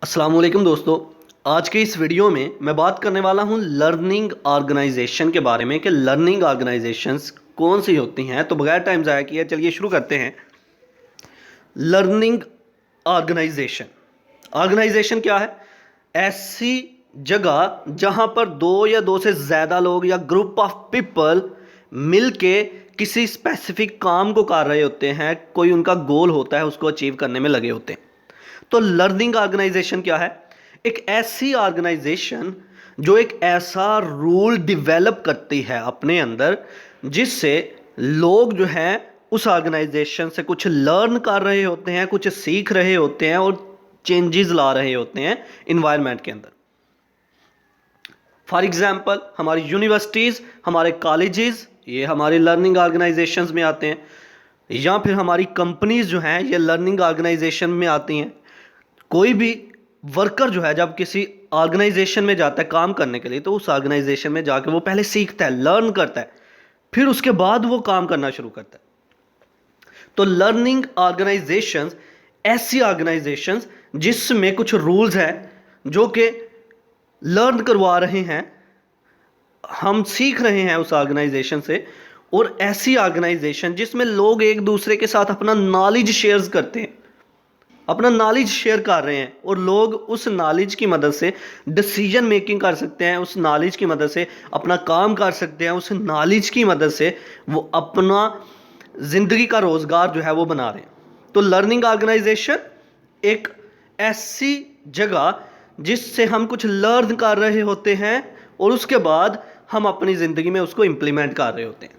अस्सलाम वालेकुम दोस्तों। आज के इस वीडियो में मैं बात करने वाला हूं लर्निंग ऑर्गेनाइजेशन के बारे में कि लर्निंग ऑर्गेनाइजेशंस कौन सी होती हैं। तो बगैर टाइम ज़ाया किए चलिए शुरू करते हैं। लर्निंग ऑर्गेनाइजेशन ऑर्गेनाइजेशन क्या है? ऐसी जगह जहां पर दो या दो से ज़्यादा लोग या ग्रुप ऑफ पीपल मिलके किसी स्पेसिफिक काम को कर रहे होते हैं, कोई उनका गोल होता है, उसको अचीव करने में लगे होते हैं। तो लर्निंग ऑर्गेनाइजेशन क्या है? एक ऐसी ऑर्गेनाइजेशन जो एक ऐसा रूल डेवलप करती है अपने अंदर जिससे लोग जो हैं उस ऑर्गेनाइजेशन से कुछ लर्न कर रहे होते हैं, कुछ सीख रहे होते हैं और चेंजेस ला रहे होते हैं इन्वायरमेंट के अंदर। फॉर एग्जाम्पल हमारी यूनिवर्सिटीज़, हमारे कॉलेजेस, ये हमारे लर्निंग ऑर्गेनाइजेशंस में आते हैं। या फिर हमारी कंपनीज जो हैं ये लर्निंग ऑर्गेनाइजेशन में आती हैं। कोई भी वर्कर जो है जब किसी ऑर्गेनाइजेशन में जाता है काम करने के लिए, तो उस ऑर्गेनाइजेशन में जाके वो पहले सीखता है, लर्न करता है, फिर उसके बाद वो काम करना शुरू करता है। तो लर्निंग ऑर्गेनाइजेशंस ऐसी ऑर्गेनाइजेशंस जिसमें कुछ रूल्स हैं जो कि लर्न करवा रहे हैं, हम सीख रहे हैं उस ऑर्गेनाइजेशन से। और ऐसी ऑर्गेनाइजेशन जिसमें लोग एक दूसरे के साथ अपना नॉलेज शेयर करते हैं, अपना नॉलेज शेयर कर रहे हैं और लोग उस नॉलेज की मदद से डिसीजन मेकिंग कर सकते हैं, उस नॉलेज की मदद से अपना काम कर सकते हैं, उस नॉलेज की मदद से वो अपना ज़िंदगी का रोज़गार जो है वो बना रहे हैं। तो लर्निंग ऑर्गेनाइजेशन एक ऐसी जगह जिससे हम कुछ लर्न कर रहे होते हैं और उसके बाद हम अपनी ज़िंदगी में उसको इम्प्लीमेंट कर रहे होते हैं।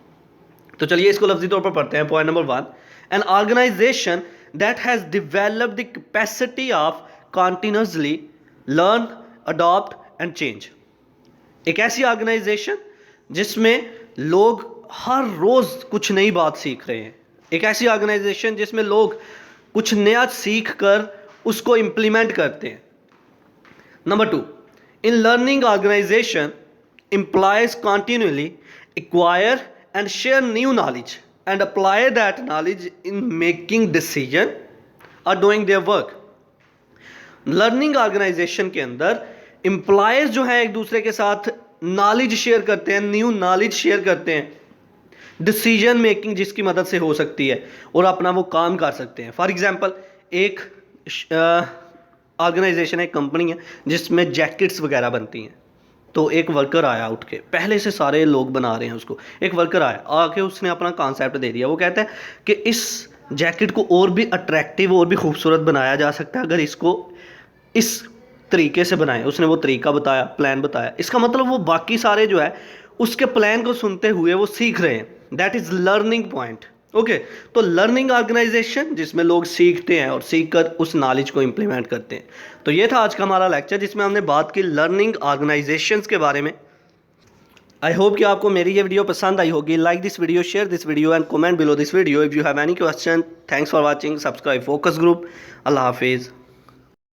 तो चलिए इसको लफ्जी तौर पर पढ़ते हैं। Point number 1, an organisation that has developed the capacity of continuously learn, adopt and change। एक ऐसी ऑर्गेनाइजेशन जिसमें लोग हर रोज कुछ नई बात सीख रहे हैं। एक ऐसी ऑर्गेनाइजेशन जिसमें लोग कुछ नया सीख कर उसको इंप्लीमेंट करते हैं। Number 2, in learning organisation employees continuously acquire and share new knowledge and apply that knowledge in making decision or doing their work। Learning organisation के अंदर एम्प्लॉयज जो है एक दूसरे के साथ नॉलेज शेयर करते हैं, न्यू नॉलेज शेयर करते हैं, डिसीजन मेकिंग जिसकी मदद से हो सकती है और अपना वो काम कर सकते हैं। फॉर एग्जांपल एक ऑर्गेनाइजेशन है, एक कंपनी है जिसमें जैकेट्स वगैरह बनती हैं। तो एक वर्कर आया उठ के, पहले से सारे लोग बना रहे हैं उसको, एक वर्कर आया आके उसने अपना कॉन्सेप्ट दे दिया। वो कहता है कि इस जैकेट को और भी अट्रैक्टिव और भी खूबसूरत बनाया जा सकता है अगर इसको इस तरीके से बनाएं। उसने वो तरीका बताया, प्लान बताया। इसका मतलब वो बाकी सारे जो है उसके प्लान को सुनते हुए वो सीख रहे हैं। That is learning point. Okay, तो लर्निंग ऑर्गेनाइजेशन जिसमें लोग सीखते हैं और सीखकर उस नॉलेज को इंप्लीमेंट करते हैं। तो ये था आज का हमारा लेक्चर जिसमें हमने बात की लर्निंग ऑर्गेनाइजेशंस के बारे में। आई होप कि आपको मेरी ये वीडियो पसंद आई होगी। Like this video, share this video and comment below this video if you have any question. Thanks for watching. Subscribe focus group. Allah हाफिज़।